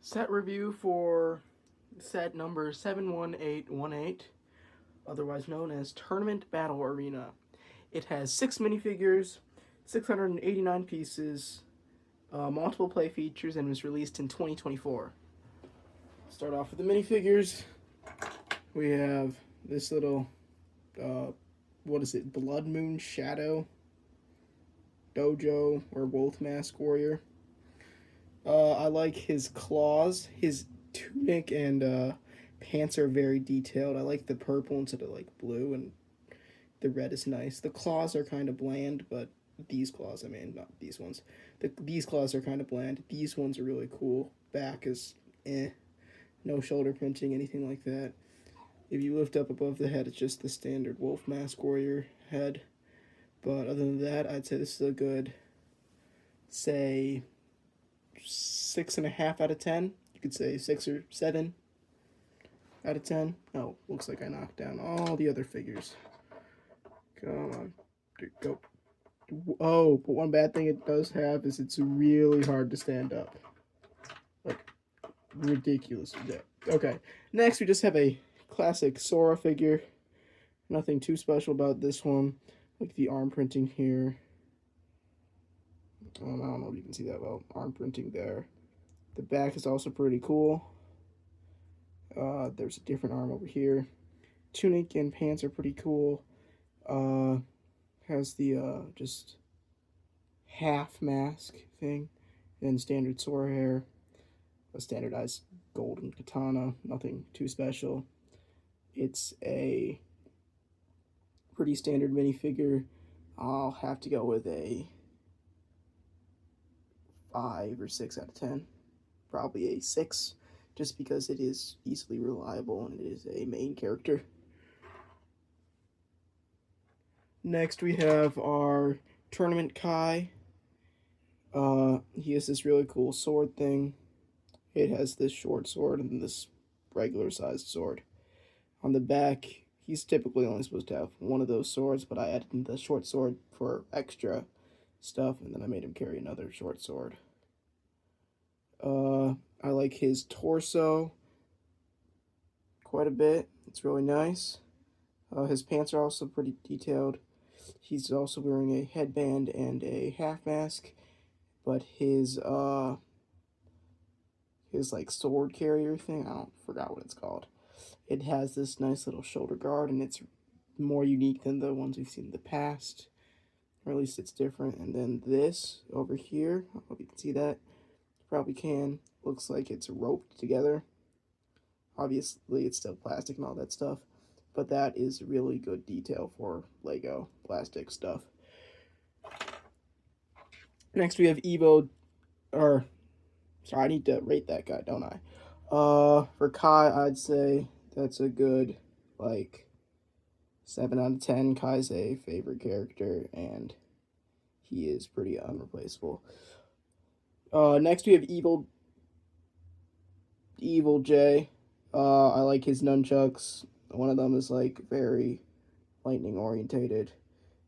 Set review for set number 71818, otherwise known as Tournament Battle Arena. It has 6 minifigures, 689 pieces, multiple play features, and was released in 2024. Start off with the minifigures. We have this little, what is it, Blood Moon Shadow Dojo or Wolf Mask Warrior. I like his claws. His tunic and pants are very detailed. I like the purple instead of like blue, and the red is nice. The claws are kind of bland, but these claws, I mean, not these ones. These claws are kind of bland. These ones are really cool. Back is no shoulder printing, anything like that. If you lift up above the head, it's just the standard Wolf Mask Warrior head. But other than that, I'd say this is a good, say, 6.5 out of 10. You could say 6 or 7 out of 10. Oh, looks like I knocked down all the other figures. Come on, go. Oh, but one bad thing it does have is it's really hard to stand up. Like, ridiculous. Okay, next we just have a classic Sora figure. Nothing too special about this one. Like the arm printing here. I don't know if you can see that well. Arm printing there. The back is also pretty cool. There's a different arm over here. Tunic and pants are pretty cool. Has the just half mask thing. Then standard Sora hair. A standardized golden katana. Nothing too special. It's a pretty standard minifigure. I'll have to go with a 5 or 6 out of 10. Probably a 6, just because it is easily reliable and it is a main character. Next we have our Tournament Kai. He has this really cool sword thing. It has this short sword and this regular sized sword. On the back, he's typically only supposed to have one of those swords, but I added the short sword for extra stuff, and then I made him carry another short sword. I like his torso quite a bit. It's really nice. His pants are also pretty detailed. He's also wearing a headband and a half mask, but his like sword carrier thing, forgot what it's called. It has this nice little shoulder guard, and it's more unique than the ones we've seen in the past, or at least it's different. And then this over here, I hope you can see that. Probably can. Looks like it's roped together. Obviously, it's still plastic and all that stuff, but that is really good detail for Lego plastic stuff. Next, we have Evo, or sorry, I need to rate that guy, don't I? For Kai, I'd say that's a good, like, 7 out of 10. Kai's a favorite character, and he is pretty unreplaceable. Next we have Evil J. I like his nunchucks. One of them is like very lightning orientated.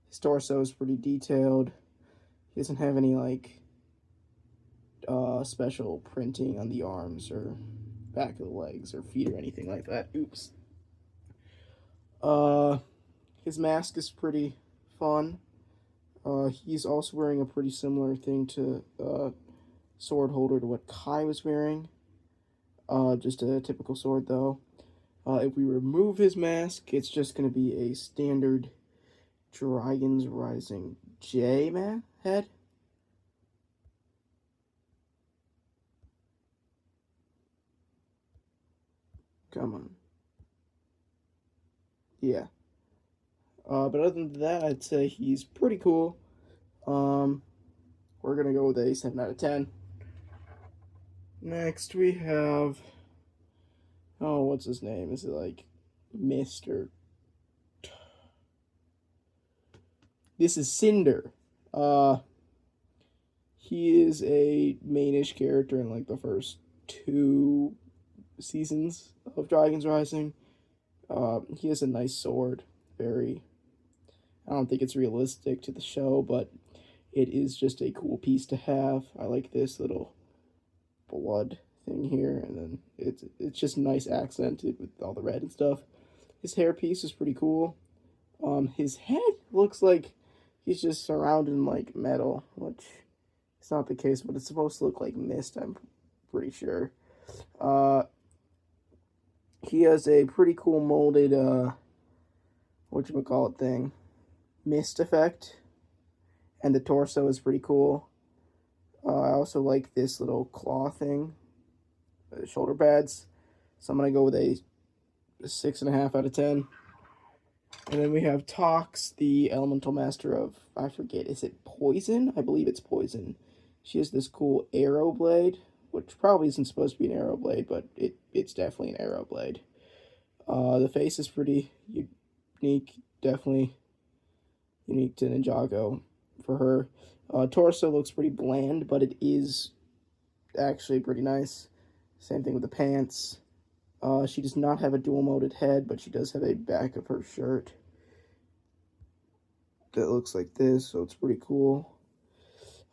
His torso is pretty detailed. He doesn't have any like special printing on the arms or back of the legs or feet or anything like that. Oops. His mask is pretty fun. He's also wearing a pretty similar thing to sword holder to what Kai was wearing. Just a typical sword though. If we remove his mask, it's just going to be a standard Dragon's Rising J head. Come on. Yeah. But other than that, I'd say he's pretty cool. We're going to go with a 7 out of 10. Next, we have... Oh, what's his name? Is it like Mr. This is Cinder. He is a mainish character in like the first 2 seasons of Dragon's Rising. He has a nice sword. Very... I don't think it's realistic to the show, but it is just a cool piece to have. I like this little blood thing here, and then it's just nice accented with all the red and stuff. His hairpiece is pretty cool. His head looks like he's just surrounded in like metal, which is not the case, but it's supposed to look like mist, I'm pretty sure. Uh, he has a pretty cool molded whatchamacallit thing, mist effect, and the torso is pretty cool. I also like this little claw thing, the shoulder pads. So I'm gonna go with a 6.5 out of 10. And then we have Tox, the elemental master of, I forget, is it poison? I believe it's poison. She has this cool arrow blade, which probably isn't supposed to be an arrow blade, but it's definitely an arrow blade. The face is pretty unique, definitely unique to Ninjago for her. Torso looks pretty bland, but it is actually pretty nice. Same thing with the pants. She does not have a dual moded head, but she does have a back of her shirt that looks like this, so it's pretty cool.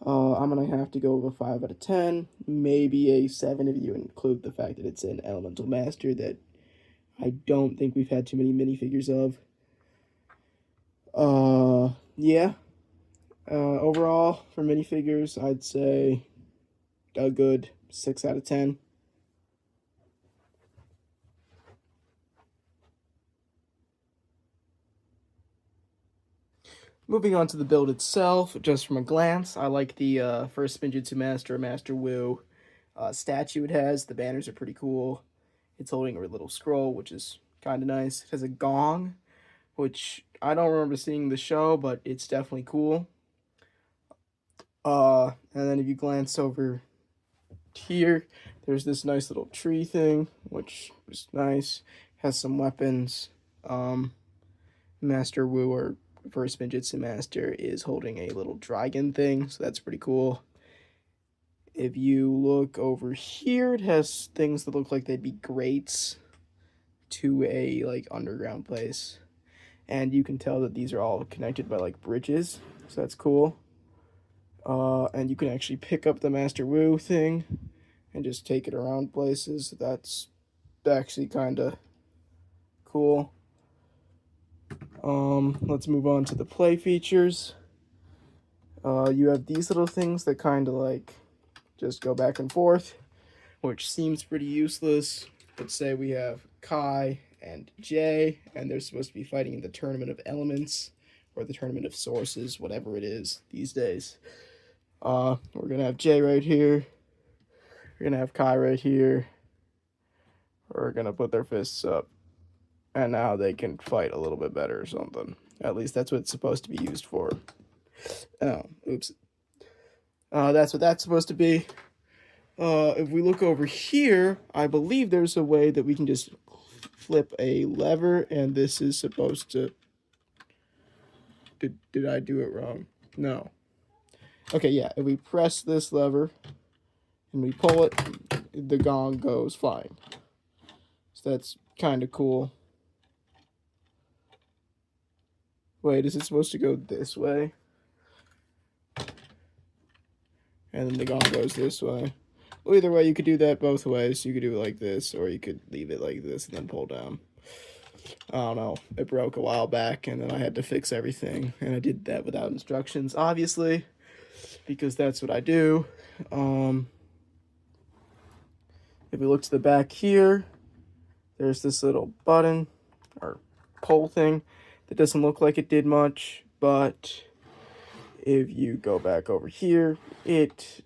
I'm gonna have to go with a 5 out of 10, maybe a 7 if you include the fact that it's an elemental master that I don't think we've had too many minifigures of. Yeah. Overall, for minifigures, I'd say a good 6 out of 10. Moving on to the build itself, just from a glance, I like the first Spinjitzu Master, Master Wu statue it has. The banners are pretty cool. It's holding a little scroll, which is kind of nice. It has a gong, which I don't remember seeing the show, but it's definitely cool. And then if you glance over here, there's this nice little tree thing, which is nice. Has some weapons. Master Wu, or first Ninjitsu Master, is holding a little dragon thing, so that's pretty cool. If you look over here, it has things that look like they'd be grates to a like underground place, and you can tell that these are all connected by like bridges, so that's cool. And you can actually pick up the Master Wu thing and just take it around places. That's actually kind of cool. Let's move on to the play features. You have these little things that kind of like just go back and forth, which seems pretty useless. Let's say we have Kai and Jay, and they're supposed to be fighting in the Tournament of Elements, or the Tournament of Sources, whatever it is these days. We're gonna have Jay right here. We're gonna have Kai right here. We're gonna put their fists up, and now they can fight a little bit better or something. At least that's what it's supposed to be used for. Oh, oops. That's what that's supposed to be. If we look over here, I believe there's a way that we can just flip a lever, and this is supposed to... Did I do it wrong? No. Okay, yeah, if we press this lever, and we pull it, the gong goes flying. So that's kind of cool. Wait, is it supposed to go this way? And then the gong goes this way. Well, either way, you could do that both ways. You could do it like this, or you could leave it like this and then pull down. I don't know. It broke a while back, and then I had to fix everything. And I did that without instructions, obviously, because that's what I do. If we look to the back here, there's this little button, or pole thing, that doesn't look like it did much, but if you go back over here, it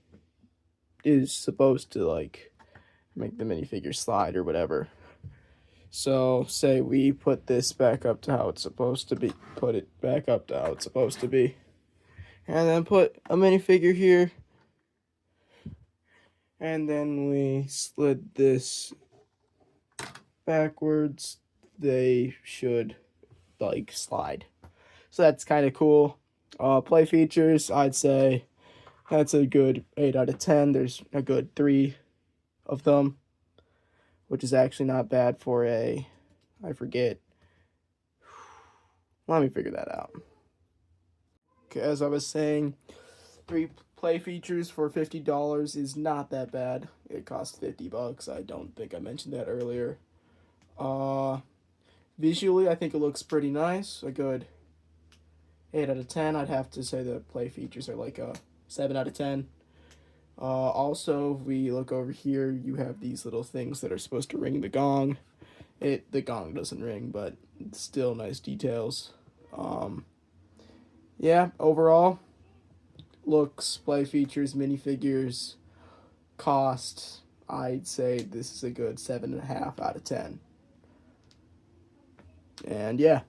is supposed to like make the minifigure slide or whatever. So say we put this back up to how it's supposed to be, put it back up to how it's supposed to be, and then put a minifigure here, and then we slid this backwards, they should like slide. So that's kind of cool. Play features, I'd say that's a good 8 out of 10. There's a good 3 of them, which is actually not bad for a, I forget. Let me figure that out. Okay, as I was saying, 3 play features for $50 is not that bad. It costs $50. I don't think I mentioned that earlier. Uh, Visually, I think it looks pretty nice. A good 8 out of 10. I'd have to say the play features are like a 7 out of 10. Also, if we look over here, you have these little things that are supposed to ring the gong. The gong doesn't ring, but it's still nice details. Yeah, overall, looks, play features, minifigures, cost, I'd say this is a good 7.5 out of 10. And yeah.